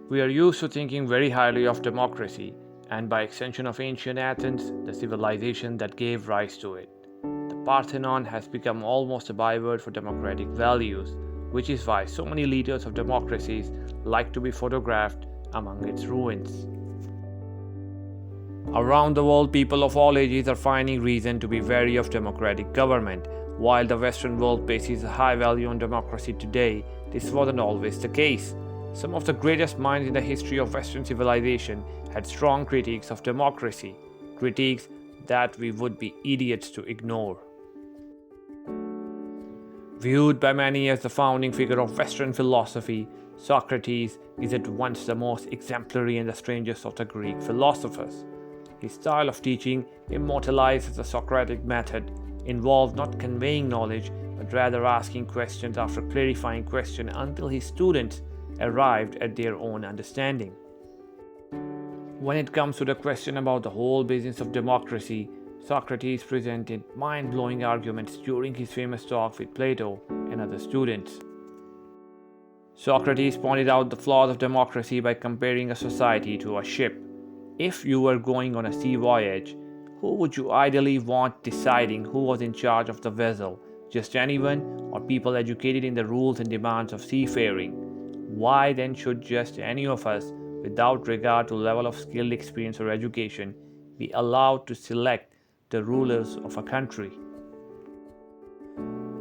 We are used to thinking very highly of democracy, and by extension of ancient Athens, the civilization that gave rise to it. The Parthenon has become almost a byword for democratic values, which is why so many leaders of democracies like to be photographed among its ruins. Around the world, people of all ages are finding reason to be wary of democratic government. While the Western world places a high value on democracy today, this wasn't always the case. Some of the greatest minds in the history of Western civilization had strong critiques of democracy, critiques that we would be idiots to ignore. Viewed by many as the founding figure of Western philosophy, Socrates is at once the most exemplary and the strangest of the Greek philosophers. His style of teaching, immortalized as the Socratic method, involved not conveying knowledge but rather asking questions after clarifying questions until his students arrived at their own understanding. When it comes to the question about the whole business of democracy, Socrates presented mind-blowing arguments during his famous talk with Plato and other students. Socrates pointed out the flaws of democracy by comparing a society to a ship. If you were going on a sea voyage, who would you ideally want deciding who was in charge of the vessel? Just anyone, or people educated in the rules and demands of seafaring? Why then should just any of us, without regard to level of skill, experience, or education, be allowed to select the rulers of a country?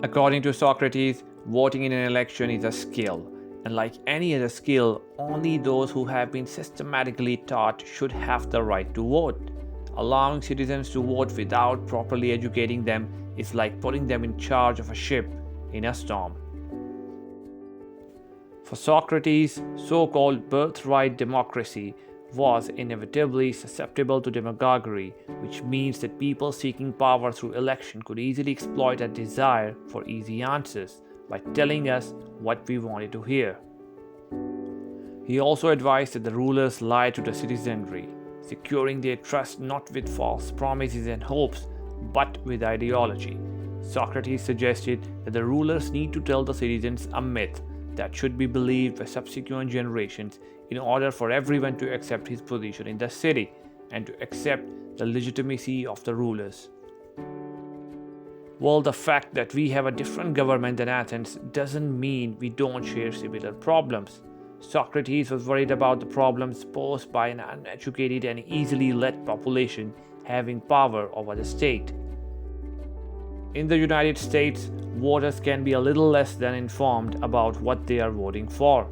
According to Socrates, voting in an election is a skill, and like any other skill, only those who have been systematically taught should have the right to vote. Allowing citizens to vote without properly educating them is like putting them in charge of a ship in a storm. For Socrates, so-called birthright democracy was inevitably susceptible to demagoguery, which means that people seeking power through election could easily exploit a desire for easy answers by telling us what we wanted to hear. He also advised that the rulers lie to the citizenry, securing their trust not with false promises and hopes, but with ideology. Socrates suggested that the rulers need to tell the citizens a myth that should be believed by subsequent generations in order for everyone to accept his position in the city and to accept the legitimacy of the rulers. Well, the fact that we have a different government than Athens doesn't mean we don't share similar problems. Socrates was worried about the problems posed by an uneducated and easily led population having power over the state. In the United States, voters can be a little less than informed about what they are voting for.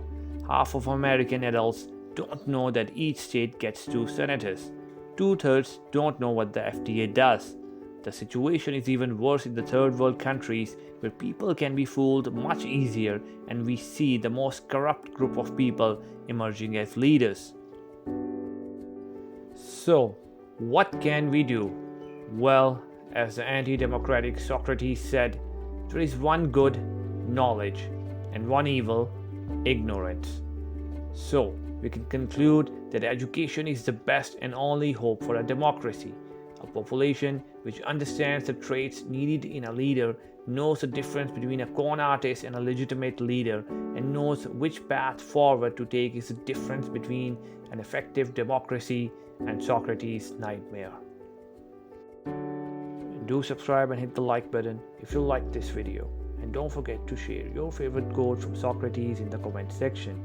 Half of American adults don't know that each state gets 2 senators. 2/3 don't know what the FDA does. The situation is even worse in the third world countries where people can be fooled much easier, and we see the most corrupt group of people emerging as leaders. So, what can we do? Well, as the anti-democratic Socrates said, there is one good, knowledge, and one evil, ignorance. So, we can conclude that education is the best and only hope for a democracy. A population which understands the traits needed in a leader, knows the difference between a con artist and a legitimate leader, and knows which path forward to take is the difference between an effective democracy and Socrates' nightmare. Do subscribe and hit the like button if you like this video, and don't forget to share your favorite quote from Socrates in the comment section.